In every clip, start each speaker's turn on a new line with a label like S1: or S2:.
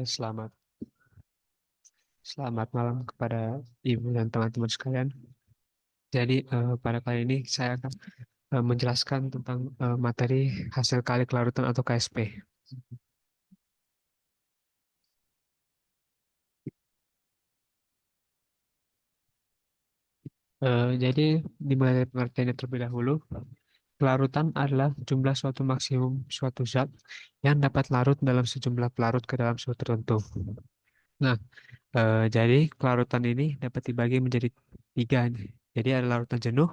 S1: Selamat selamat malam kepada Ibu dan teman-teman sekalian. Jadi pada kali ini saya akan menjelaskan tentang materi hasil kali kelarutan atau KSP. Jadi dimulai dari pengertiannya terlebih dahulu. Kelarutan adalah jumlah suatu maksimum suatu zat yang dapat larut dalam sejumlah pelarut ke dalam suhu tertentu. Nah, jadi kelarutan ini dapat dibagi menjadi tiga. Jadi ada larutan jenuh,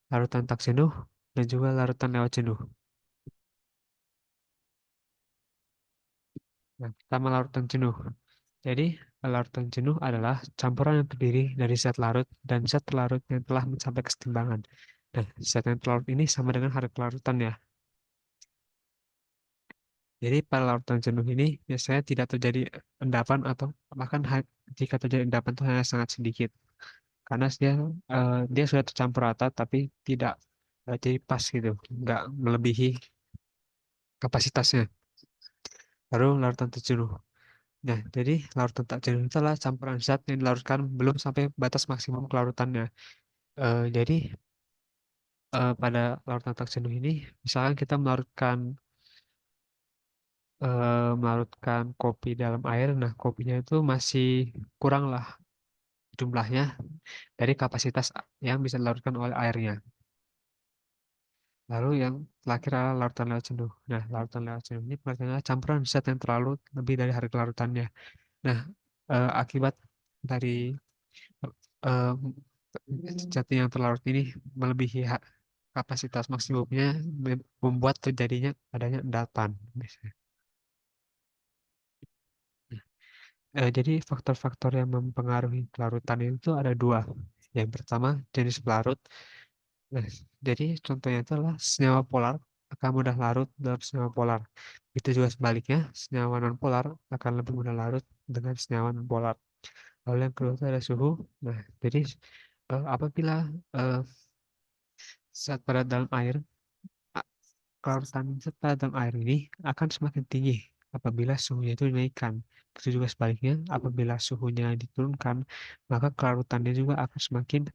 S1: larutan tak jenuh, dan juga larutan lewat jenuh. Nah, pertama larutan jenuh. Jadi, larutan jenuh adalah campuran yang terdiri dari zat larut dan zat larut yang telah mencapai kesetimbangan. Nah, zat yang larut ini sama dengan harga kelarutan ya. Jadi, pada larutan jenuh ini biasanya tidak terjadi endapan atau bahkan jika terjadi endapan itu hanya sangat sedikit. Karena dia sudah tercampur rata tapi tidak jadi pas gitu, nggak melebihi kapasitasnya. Lalu larutan terjenuh. Nah, jadi larutan tak jenuh itu adalah campuran zat yang dilarutkan belum sampai batas maksimum kelarutannya. Jadi pada larutan tak jenuh ini, misalkan kita melarutkan kopi dalam air, nah kopinya itu masih kurang lah jumlahnya dari kapasitas yang bisa dilarutkan oleh airnya. Lalu yang terakhir adalah larutan lewat jenuh. Nah, larutan lewat jenuh ini pengertiannya campuran zat yang terlalu lebih dari harga kelarutannya. Nah, akibat dari eh, zat yang terlarut ini melebihi kapasitas maksimumnya membuat terjadinya adanya endapan. Biasanya. Jadi faktor-faktor yang mempengaruhi kelarutan itu ada dua. Yang pertama jenis pelarut. Nah, jadi contohnya itu adalah senyawa polar akan mudah larut dalam senyawa polar. Itu juga sebaliknya, senyawa non-polar akan lebih mudah larut dengan senyawa non-polar. Lalu yang kedua itu ada suhu. Nah, jadi apabila eh, zat padat dalam air, a- kelarutan zat padat dalam air ini akan semakin tinggi apabila suhunya itu dinaikkan. Begitu juga sebaliknya, apabila suhunya diturunkan, maka kelarutannya juga akan semakin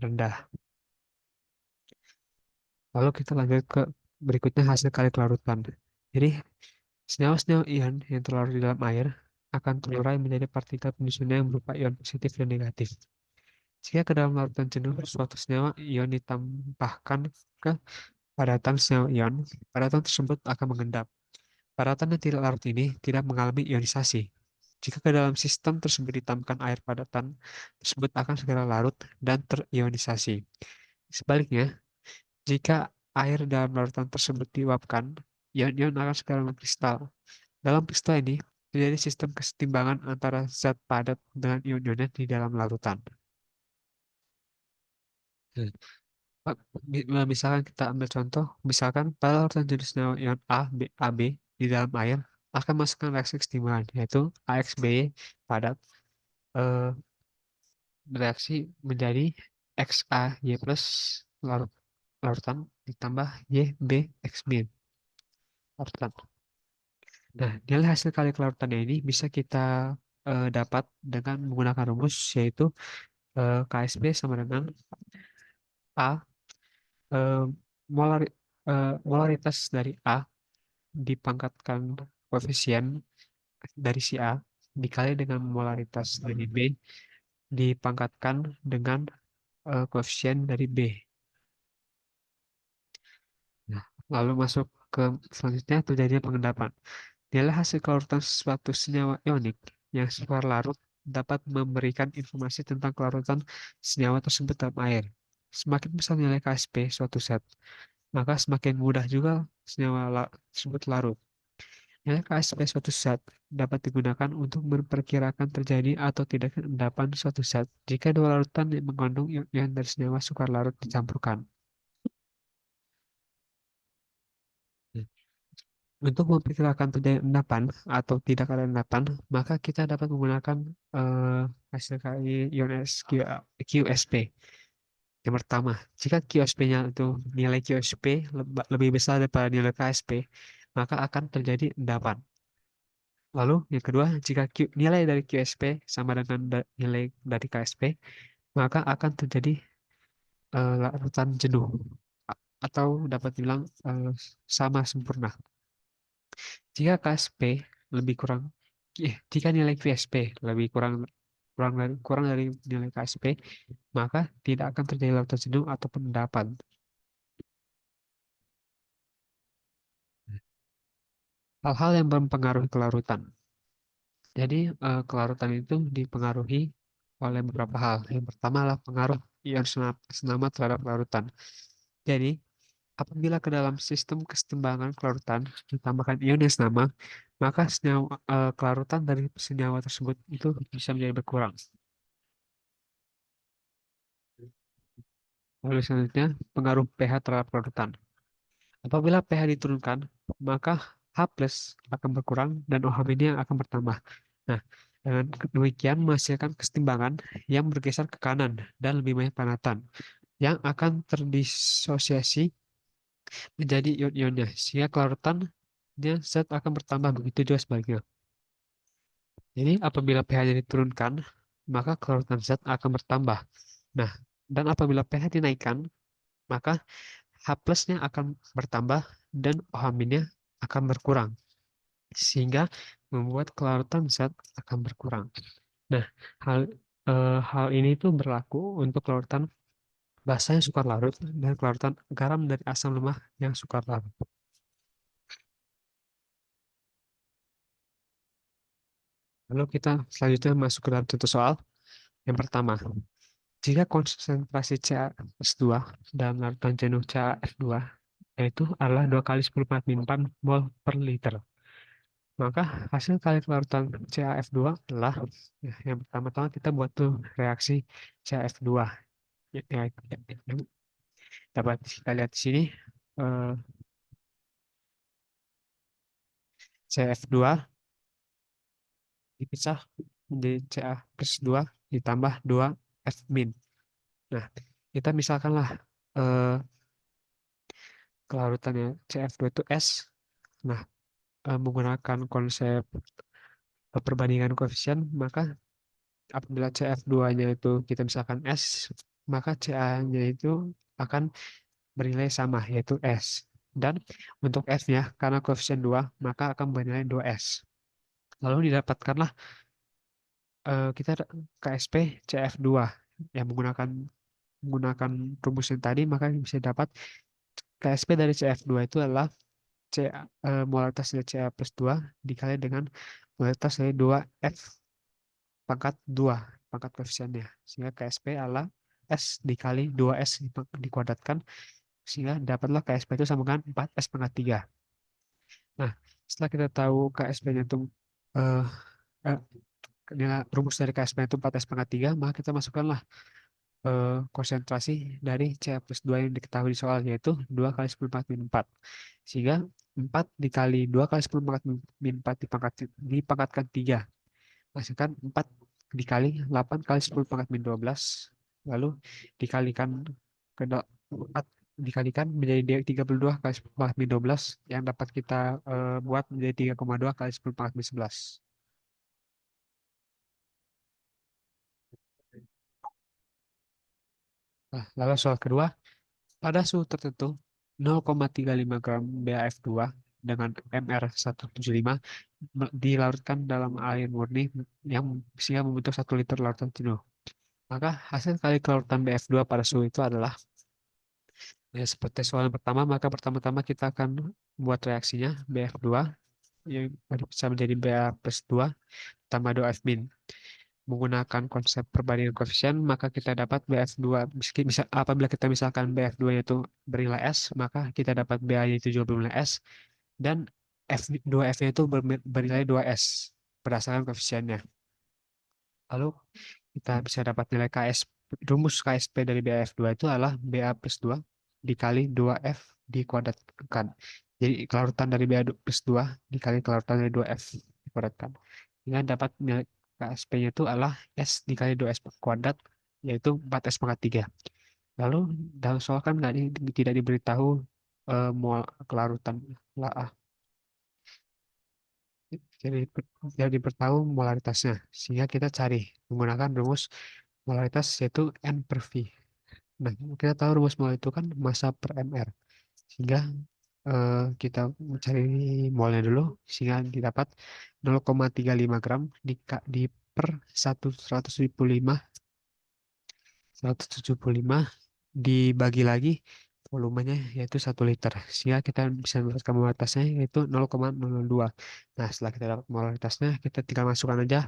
S1: rendah. Lalu kita lanjut ke berikutnya hasil kali kelarutan. Jadi, senyawa-senyawa ion yang terlarut di dalam air akan terurai menjadi partikel penyusunnya yang berupa ion positif dan negatif. Jika ke dalam larutan jenuh suatu senyawa ion ditambahkan ke padatan senyawa ion, padatan tersebut akan mengendap. Padatan yang tidak larut ini tidak mengalami ionisasi. Jika ke dalam sistem tersebut ditambahkan air, padatan tersebut akan segera larut dan terionisasi. Sebaliknya, jika air dalam larutan tersebut diuapkan, ion-ion akan segera mengkristal. Dalam peristiwa ini, terjadi sistem kesetimbangan antara zat padat dengan ion-ionnya di dalam larutan. Hmm. Misalkan kita ambil contoh, misalkan pada larutan jenis senyawa ion AB di dalam air akan masukkan reaksi kesetimbangan, yaitu AXB padat eh, bereaksi menjadi XaY plus larut, larutan ditambah YB X min larutan. Nah, nilai hasil kali kelarutannya ini bisa kita dapat dengan menggunakan rumus yaitu KSB sama dengan A eh, molar, molaritas dari A dipangkatkan koefisien dari si A dikali dengan molaritas dari B dipangkatkan dengan koefisien dari B. Nah, lalu masuk ke selanjutnya terjadinya pengendapan. Nilai hasil kelarutan suatu senyawa ionik yang secara larut dapat memberikan informasi tentang kelarutan senyawa tersebut dalam air. Semakin besar nilai KSP suatu zat, maka semakin mudah juga tersebut larut. Nilai KSP suatu zat dapat digunakan untuk memperkirakan terjadi atau tidaknya endapan suatu zat jika dua larutan yang mengandung ion dari senyawa sukar larut dicampurkan. Untuk memperkirakan terjadi endapan atau tidak ada endapan, maka kita dapat menggunakan hasil kali ion QSP. Yang pertama, jika QSP-nya itu nilai QSP lebih besar daripada nilai KSP, maka akan terjadi endapan. Lalu yang kedua, jika nilai dari QSP sama dengan nilai dari KSP, maka akan terjadi larutan jenuh atau dapat dibilang sama sempurna. Jika KSP lebih kurang, jika nilai QSP lebih kurang kurang dari nilai KSP, maka tidak akan terjadi larutan jenuh ataupun endapan. Hal-hal yang mempengaruhi kelarutan. Jadi, kelarutan itu dipengaruhi oleh beberapa hal. Yang pertama adalah pengaruh ion senama terhadap kelarutan. Jadi, apabila ke dalam sistem kesetimbangan kelarutan ditambahkan ion yang senama, maka kelarutan dari senyawa tersebut itu bisa menjadi berkurang. Lalu selanjutnya, pengaruh pH terhadap kelarutan. Apabila pH diturunkan, maka H plus akan berkurang dan OH-nya akan bertambah. Nah, dengan demikian menghasilkan kesetimbangan yang bergeser ke kanan dan lebih banyak panatan yang akan terdisosiasi menjadi ion-ionnya, sehingga kelarutannya zat akan bertambah, begitu juga sebaliknya. Jadi apabila pH-nya diturunkan, maka kelarutan zat akan bertambah. Nah, dan apabila pH dinaikkan, maka H plusnya akan bertambah dan OH-nya akan berkurang, sehingga membuat kelarutan zat akan berkurang. Nah, hal hal ini tuh berlaku untuk kelarutan basa yang sukar larut dan kelarutan garam dari asam lemah yang sukar larut. Lalu kita selanjutnya masuk ke dalam contoh soal. Yang pertama, jika konsentrasi CaS2 dalam larutan jenuh CaF2 yaitu adalah 2 kali 10⁴ mol per liter, maka hasil kali kelarutan CaF2 adalah, ya, yang pertama-tama kita buat tuh reaksi CaF2. Yang dapat kita lihat di sini, eh, CaF2 dipisah menjadi Ca plus 2 ditambah 2 F min. Nah, kita misalkanlah eh, kelarutannya CF2 itu S. Nah, menggunakan konsep perbandingan koefisien, maka apabila CF2-nya itu kita misalkan S, maka CA-nya itu akan bernilai sama, yaitu S. Dan untuk F-nya, karena koefisien 2, maka akan bernilai 2S. Lalu didapatkanlah kita KSP CF2 yang menggunakan rumus yang tadi, maka bisa dapat KSP dari CF2 itu adalah molaritas dari Ca plus 2 dikali dengan molaritas dari 2F pangkat 2 pangkat koefisiennya. Sehingga KSP adalah S dikali 2S dikuadratkan, sehingga dapatlah KSP itu sama dengan 4S pangkat 3. Nah, setelah kita tahu KSP-nya itu eh, eh, rumus dari KSP itu 4S pangkat 3, maka kita masukkanlah konsentrasi dari Ca plus 2 yang diketahui di soal, yaitu 2 kali 10⁴ min 4. Sehingga 4 dikali 2 kali 10⁴ min 4 dipangkatkan 3. Hasilkan 4 dikali 8 kali 10⁴ min 12. Lalu dikalikan ke 4 dikalikan menjadi 32 kali 10⁴ min 12 yang dapat kita buat menjadi 3,2 kali 10⁴ min 11. Nah, lalu soal kedua, pada suhu tertentu 0,35 gram BAF2 dengan MR175 dilarutkan dalam air murni yang sehingga membentuk 1 liter larutan jenuh. Maka hasil kali kelarutan BF2 pada suhu itu adalah, ya, seperti soal yang pertama, maka pertama-tama kita akan buat reaksinya BF2 yang bisa menjadi Ba plus 2 tambah 2F min. Menggunakan konsep perbandingan koefisien, maka kita dapat BF2, apabila kita misalkan BF2 itu bernilai S, maka kita dapat BA itu juga bernilai S, dan F2F-nya itu bernilai 2S berdasarkan koefisiennya. Lalu kita bisa dapat nilai rumus KSP dari BAF2 itu adalah BA plus 2 dikali 2F dikuadratkan. Jadi kelarutan dari BA plus 2 dikali kelarutan dari 2F dikuadratkan. Dengan dapat nilai KSP-nya itu adalah S dikali 2S kuadrat, yaitu 4S pangkat 3. Lalu dalam soal kan tidak diberitahu mol kelarutan lah. Jadi, jadi bertahu molaritasnya. Sehingga kita cari menggunakan rumus molaritas yaitu N per V. Nah, kita tahu rumus mol itu kan massa per mR. Sehingga kita mencari molnya dulu sehingga didapat 0,35 gram di per 175 dibagi lagi volumenya yaitu 1 liter sehingga kita bisa mendapatkan molaritasnya yaitu 0,002. Nah, setelah kita dapat molaritasnya kita tinggal masukkan aja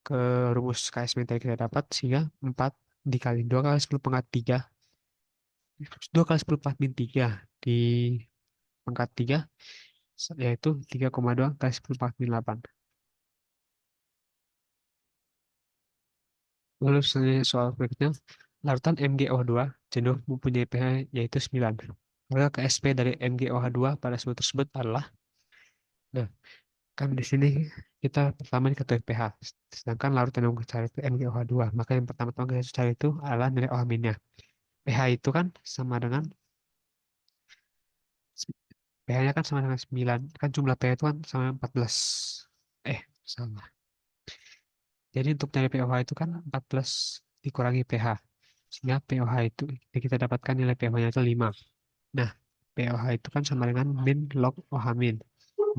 S1: ke rumus KSM yang tadi kita dapat sehingga 4 dikali 2 kali 10 pangkat 3 2 kali 10 pangkat min 3 di pangkat 3 yaitu 3,2 kali 10 pangkat min 8. Lalu selanjutnya soal berikutnya, larutan MgO2 jenuh mempunyai pH yaitu 9. Maka KSP dari MgOH2 pada suhu tersebut adalah, nah, kan di sini kita pertama diketahui pH, sedangkan larutan yang kita cari itu MgOH2, maka yang pertama-tama kita cari itu adalah nilai OH minnya. pH itu kan sama dengan, pH-nya kan sama dengan 9, kan jumlah pH itu kan sama dengan 14. Sama. Jadi untuk nyari pOH itu kan 14 dikurangi pH. Sehingga pOH itu kita dapatkan nilai pH-nya itu 5. Nah, pOH itu kan sama dengan min log OH min.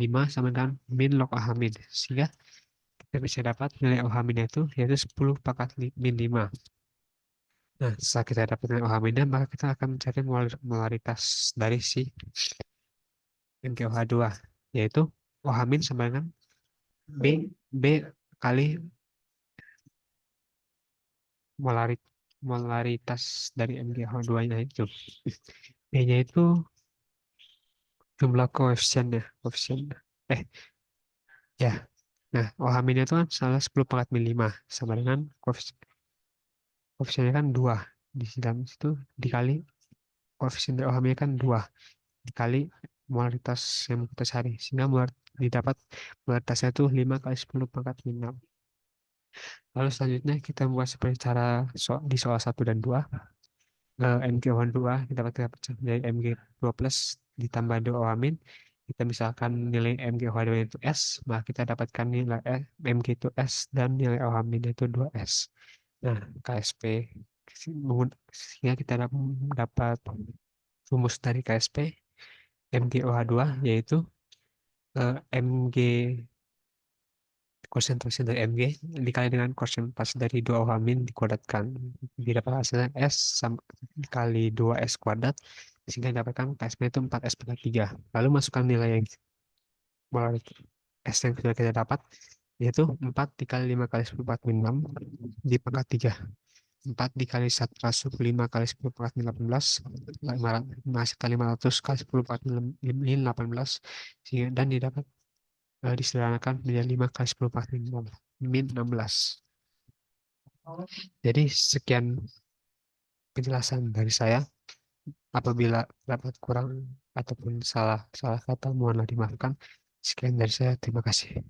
S1: 5 sama dengan min log OH min. Sehingga kita bisa dapat nilai OH min itu yaitu 10 pangkat min 5. Nah, setelah kita dapat nilai OH min, maka kita akan mencari molaritas dari si MgOH2, yaitu OH min sama dengan B, B kali molaritas dari MgH2-nya itu. B-nya itu jumlah koefisiennya, koefisien. Eh, ya. Nah, OH-nya itu kan salah 10 pangkat min 5 sama dengan koefisiennya kan 2. Di dalam situ dikali koefisien dari OH-nya kan 2 dikali molaritas yang kita cari. Sehingga didapat molaritasnya itu 5 kali 10 pangkat min 6. Lalu selanjutnya kita buat seperti cara di soal 1 dan 2. MgO2 kita dapat dari Mg2 plus ditambah 2 OH min. Kita misalkan nilai MgOH2 itu S, maka kita dapatkan nilai Mg itu S dan nilai OH min itu 2S. Nah, KSP sehingga kita dapat rumus dari KSP MgOH2 yaitu Mg konsentrasi dari Mg dikali dengan konsentrasi dari 2 OH min dikuadratkan. Didapat hasilnya S kali 2S kuadrat sehingga didapatkan KSP itu 4S pangkat 3. Lalu masukkan nilai yang S yang sudah kita dapat yaitu 4 dikali 5 kali 10 pangkat min 6 di pangkat 3. 4 dikali 105 kali 10 pangkat min 18 menghasilkan 500 kali 10 pangkat min 18 sehingga dan didapat disederhanakan menjadi 5 kali 10 pangkat min 16. Jadi sekian penjelasan dari saya. Apabila dapat kurang ataupun salah salah kata mohonlah dimaafkan. Sekian dari saya. Terima kasih.